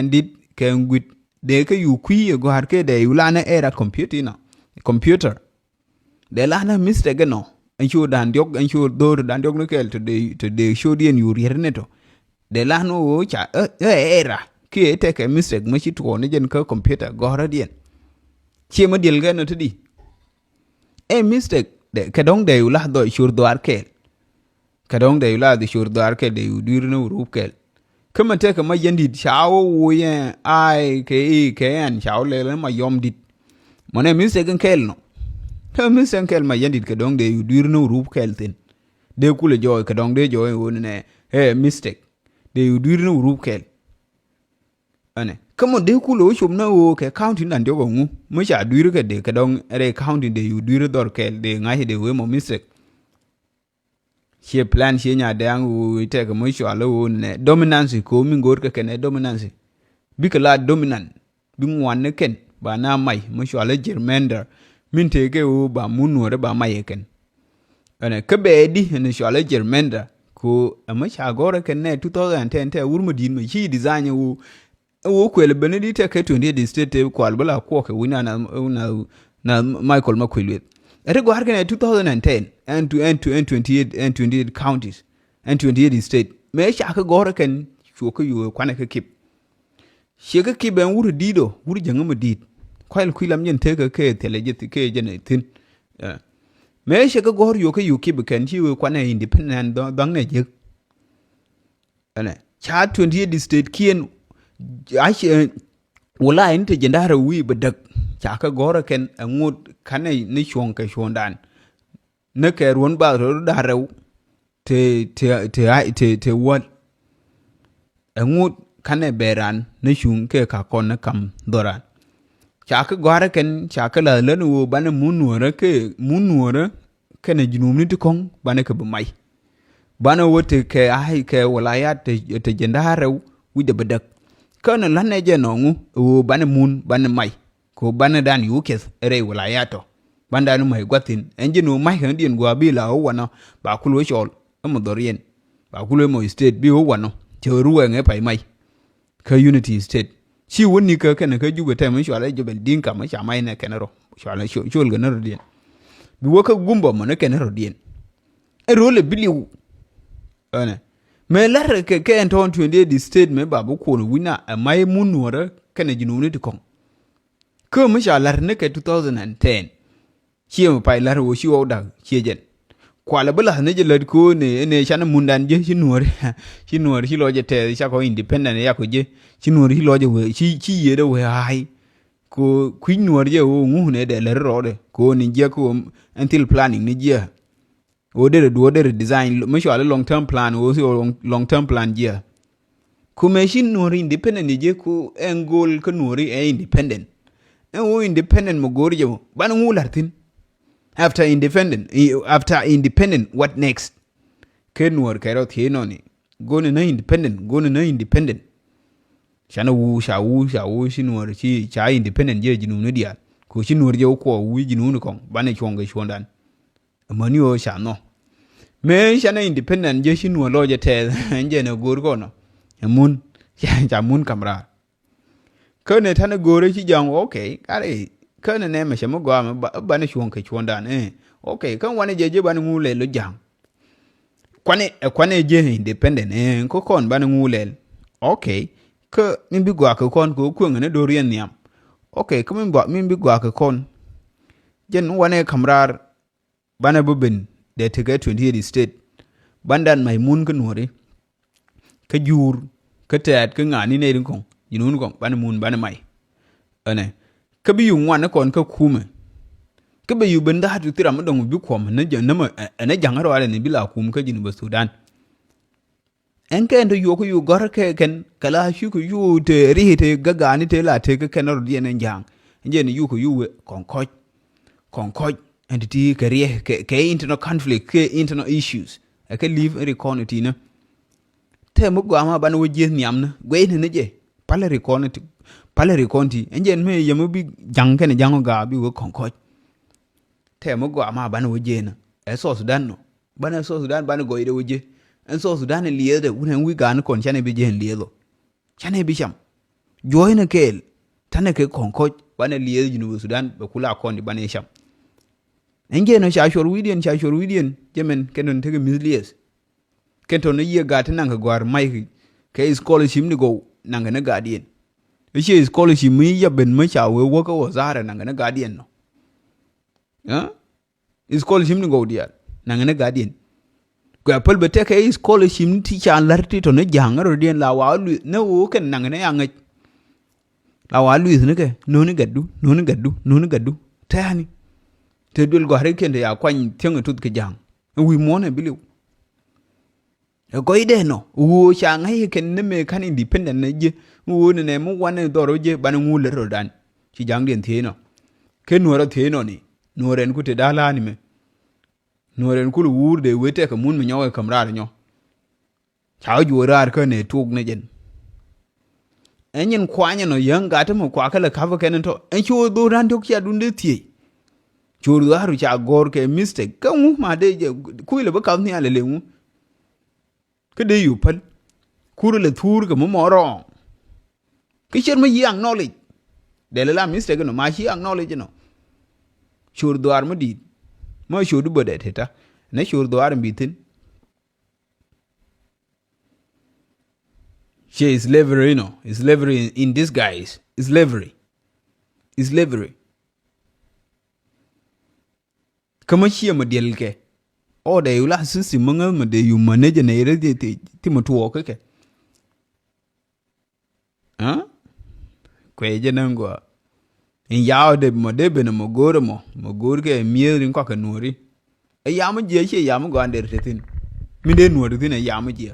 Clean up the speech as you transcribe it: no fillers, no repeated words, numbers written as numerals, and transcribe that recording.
Diit can with de ke yu kui go har ke de yu lana era computer de lana mistake no en show dan diok en show dor dan diok no kel to de show dien yu rierne to de lana o cha era ke te ke mistake ma chi to ne jen ka computer go har dien chi ma dil ga no to di mistake de ke dong de yu la do show do ar kel ke dong de yu la de show do ar kel de yu dir no ru kel kama te kama yendit chao wo ye ai ke an chao le ma yom dit mone mi se gen kel no ke mi se kel ma yendit ke dong de yu dir no rup kel tin de kule joy ke dong de joy won ne mistake de yu dir no rup kel ane kama de kule o chum na wo ke county nan de go ngu mo cha dir ke de ke dong re county de yu dir dor kel de ngai de we mo mistake she plan she nya dang u te ko mo shwa lo ne dominance ko mi ngor ka ken dominance bi ka la dominant bi ngwan ne ken ba na mai mo shwa le germander min te ke u ba munu re ba mai ken ane ke be di ne shwa le germander ko ma sha gore ken ne 2010 te wur mo din ma chi design u ko le benedite ke 20 di state ko albala ko ke wina na Michael Makwilwe Rego harkene 2010 and 28 counties and 28 state. Me shaka gore ken shuka yu kwana ke kip. Shaka kip en wuru dido, wuru jangama Diit. Kwail kwilam yen teka ke telejit ke jene tin. Me shaka gore yu ke yu kip ken yu kwana independent dang ne jik. Cha 28 state kien ashe wala inte jendara wi bedak. Chaka gore ken ngut kane ni chuong ke chuondan ne ke ruon ba ro da rew te wat ngut kane beran ne chung ke ka kon na kam doran chaka gore ken chaka la len wo bana munura ke ne junum ni tikong bana ke mai bana wote ke ai ke walaya te jenda rew wi de bedak kana lanne je no ngu wo bana mai ko bana dan yukes ere walayato banda no mai gwatin enjinu mai kan dien gwa bi la o wana ba kulo chol mo dorien ba kulo mo state bi o wano che ruwe nge pai mai ka unity state chi woni ka kana ka jube tay mo shwala jubel din ka ma sha mai ne kenero shwala chol ga naro dien bi woka gumbo mo ne kenero dien e role biliu ana me lar ke enton 20 state me babu ko wina mai munwara kana jinu ne tikon ko mo sha lar ne ke 2010 chi mo pai lar wo shi wo da chi jen kwala bala ne je lar ko ne chana mundan je shi lo je te sha ko independent ya ko je shi nuor shi lo je we chi ye de we ai ko kuin nuor je wo ngu ne de lar ro de ko ni je ko until planning ni je o de design mo sha long term plan wo long term plan je ko me shi nuor independent ni je ko en goal ko nuor e independent en wo independent mo gor je ban ngu lartin after independent what next ken nuor kairo thieno ni gone na independent shana wu shi nuor chi cha independent je jinu ne dia ko shi nuor je ko wu jinu ne kon bane chonga shondan mani o sha no me shana independent je shi nuor lo je te nje ne gor ko no mun ja mun kamra kone tane gore chi jang okay kare kone ne me shamo go am bane shonga shondan okay kan wane je bane ngule lo jang kwane je independent ko kon bane ngule okay ke min bi gwa ke kon ko ku ngene do rien niam okay ke min bi gwa ke kon jen wane kamrar bana bubin de te ga 28 state bandan mai mun ke nori ke jur ke tat ke ngani ne din kon yinun kon bana mun bana mai ane ke bi yu wane kon ke kume ke be yu benda hatu tira mo dong bi kom ne je ne jangaro ale ne bi la kum ke jinu ba Sudan enke ndo yu ko yu gor ke ken kala shu ko yu te ri te gaga ni te la te ke kenor die ne jang nje ne yu ko yu konkoj entity career ke internal conflict ke internal issues ke live reconnity ne te mo gwa ma ban wo je niam ne gwe ne je pale reconnity nje me yemo bi jang ke ne jango ga bi wo konkoj te mo gwa ma ban wo je ne so Sudan no ban so Sudan ban go ide wo je en so Sudan liede unen wi gan kon chane bi jen liedo chane bi cham join a kel tane ke konkoj bana liye Junu Sudan be kula kondi bana sham enge no shashor widien jemen kenon tege mislies kento no ye gat nanga gwar mai ke scholarship ni go nanga na guardian ishe scholarship mi ya ben ma cha we wo ko zara nanga na guardian no scholarship ni go dia nanga na guardian ko apple be take scholarship ni teacher larti to no jangaro dien la wa lu ne wo ken nanga na yanga la wa lu ne ke no ni gaddu tani te dul go hare ken ya kwan tenga tut ke jang wi mo ne biliu ko ide no wo cha ngai ken ne me kan independent ne je wo ne mo wane doro je ban ngule ro dan ci jang den the no ken no ro the no ni no ren ku te dala ni me no ren ku wur de wete ka mun mi nyawe kamrar nyo cha ju rar ka ne tug ne jen enyin kwanya no yanga ta mo kwa kala ka ken to en chu do ran dok ya dun de tie chu do haru cha gor ke mistake ka mu ma de ku le ba ka ni ale le mu cái đi dụ phân cú là thua cái mỏ rong cái chuyện mà gì knowledge để làm mistake nó mà gì knowledge nó sure doar mà đi mà sure bữa đấy ta nó sure doar bị tin she is slavery no is slavery in disguise is slavery kama shi mà điel ke o da yula sisi manga ma de yu manage na ire ti mo tuo ke kwe je nango in yaw de mo de be na mo gor ke mier rin ko ka nuri e ya mo je che ya mo go ander tetin mi de nuri tin e ya mo je